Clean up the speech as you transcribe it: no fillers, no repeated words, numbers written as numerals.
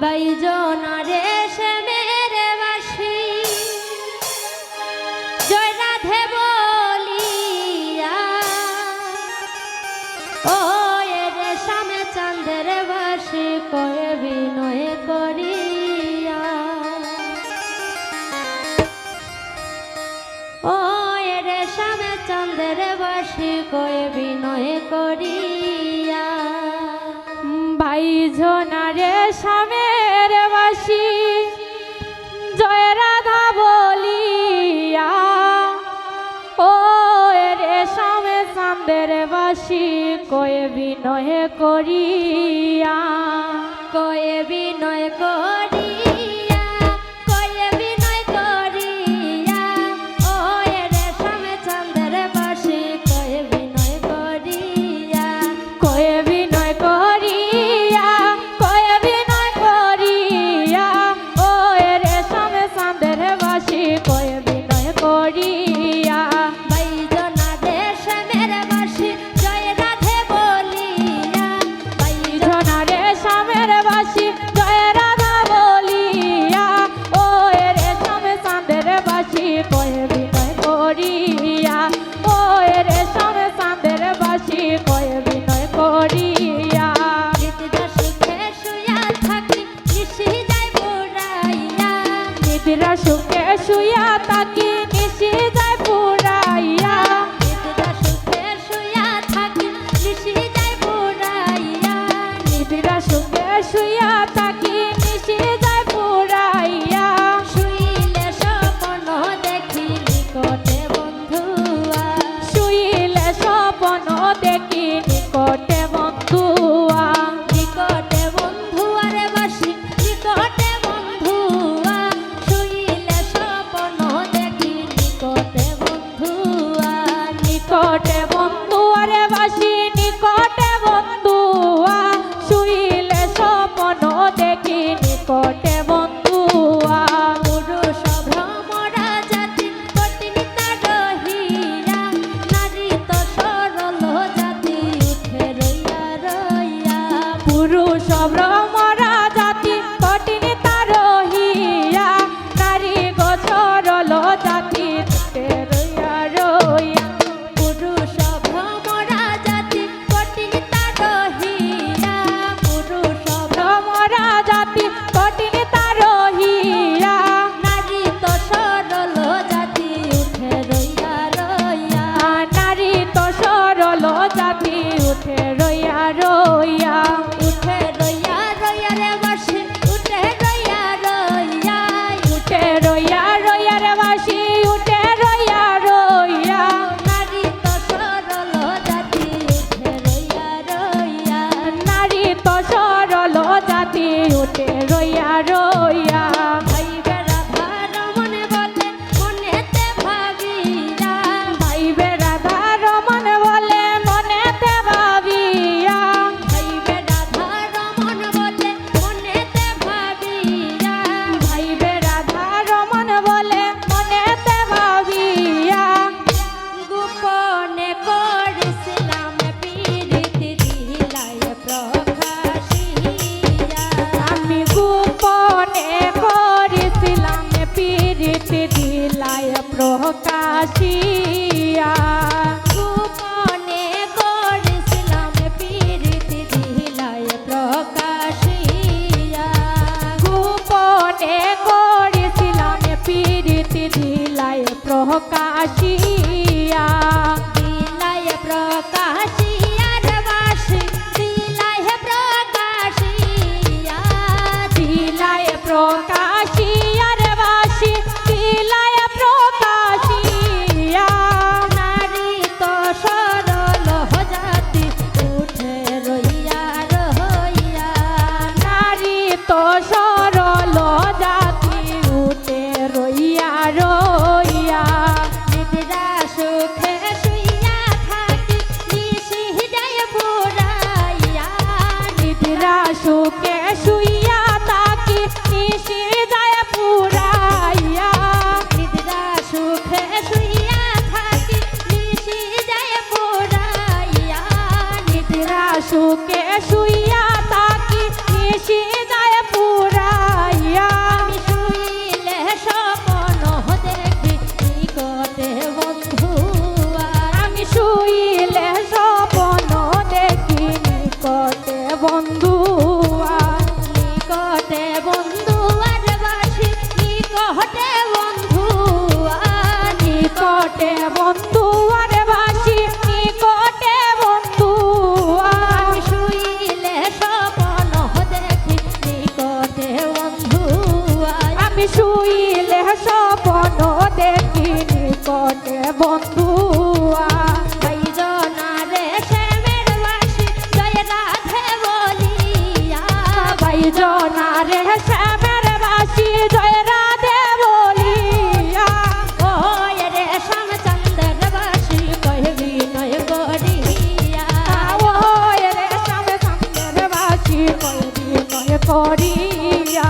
বাইজনারে সে মেরে বাসি জয় রাধে বলিয়া ও রে সামে চাঁদের বাসি কয়ে বিনয় করিয়া ও রে সামে চাঁদের বাসি কয়ে বিনয় করিয়া বাইজনারে সামের বাসি জয় রাধা বলিয়া ও রে সামে চাঁদের বাসি কয়ে বিনয় করিয়া কয়ে বিনয় করিয়া কয়ে বিনয় করিয়া ও রে সামে চাঁদের বাসি কয়ে বিনয় করিয়া কয়ে বিনয় করিয়া কয়ে বিনয় করিয়া ও রে সামে চাঁদের বাসি কয়ে বিনয় করিয়া বাইজনারে সামের বাসি জয় রাধে বলিয়া বাইজনারে সামের বাসি জয় রাধা বলিয়া ও রে সামে চাঁদের বাসি কয়ে বিনয় করিয়া ও রে সামে চাঁদের বাসি কয়ে বিনয় করিয়া নিদ্রা সুখে শুয়া থাকি নিশি যায় বুড়াইয়া নিদ্রা সুখে শুয়া তাকি নিশি যায় পুরাইয়া নিদ্রা সুখে শুয়া থাকি নিশি যায় বুড়াইয়া নিদ্রা সুখে শুয়া তাকি নিশি যায় পুরাইয়া শুইলে স্বপ্ন দেখি নিকটে বন্ধুয়া শুইলে স্বপ্ন দেখি নিকটে বন্ধুয়া নিকটে বন্ধুয়ারে বাসি নিকটে বন্ধুয়া শুইলে স্বপ্ন দেখি নিকটে বন্ধুয়া নিকটে বন্ধুয়ারে বাসি নিকটে বন্ধুয়া শুইলে স্বপ্ন দেখি নিকটে বন্ধুয়া পুরুষ ভ্রমরা জাতি কঠিন রহিয়া নারী তো সরল জাতি উঠে রইয়া রইয়া পুরুষ ভ্রমরা জাতি কঠিন রহিয়া নারী গো সরল জাতি উঠে রইয়া রইয়া পুরুষ ভ্রমরা জাতি কঠিন রহিয়া পুরুষ ভ্রমরা জাতি কঠিন রহিয়া নারী তো সরল জাতি উঠে রইয়া রইয়া নারী তো সরল জাতি উঠে রইয়া রইয়া উঠে রইয়া রইয়া রে বাসি উঠে রইয়া রইয়া উঠে রইয়া রইয়া রে বাসি উঠে রইয়া রইয়া নারী তো সরল জাতি উঠে রইয়া রইয়া নারী তো সরল জাতি উঠে রইয়া রইয়া ভাইবে রাধা রমন বলে মনেতে ভাবিয়া ভাইবে রাধা রমন বলে মনেতে ভাবিয়া ভাইবে রাধা রমন বলে মনেতে ভাবিয়া ভাইবে রাধা রমন বলে মনেতে ভাবিয়া গোপনে করেছিলাম পীড়িতি দিলায় প্রকাশিয়া আমি গোপনে করেছিলাম পীড়িতি দিলায় প্রকাশিয়া গোপনে করেছিলাম পীড়িতি দিলায় প্রকাশিয়া গোপনে করেছিলাম পীড়িতি দিলায় প্রকাশিয়া দিলায় প্রকাশিয়ার বাসি দিলায় প্রকাশিয়া দিলায় প্রকাশিয়ার বাসি দিলায় প্রকাশিয়া নারী তো সরল জাতি উঠে রইয়া রইয়া নারী তো সরল জাতি উঠে রইয়া রইয়া নিদ্রা নিকটে বন্ধু আমি শুইলে স্বপ্ন দেখি নিকটে বন্ধু নিকটে বন্ধু আর বাসি নিকটে বন্ধু নিকটে বন্ধু আরে বাসি নিকটে বন্ধু আমি শুইলে স্বপ্ন দেখি নিকটে বন্ধু আমি শুইলে স্বপ্ন দেখি নিকটে বন্ধু বাইজনারে শ্যামের বাসি জয় রাধে বলিয়া বাইজনারে শ্যামের বাসি জয় রাধে বলিয়া ওই রে শ্যামচন্দ্রের বাসি কহবি নয় করিয়া ওই রে শ্যামচন্দ্রের বাসি কই বিনয় করিয়া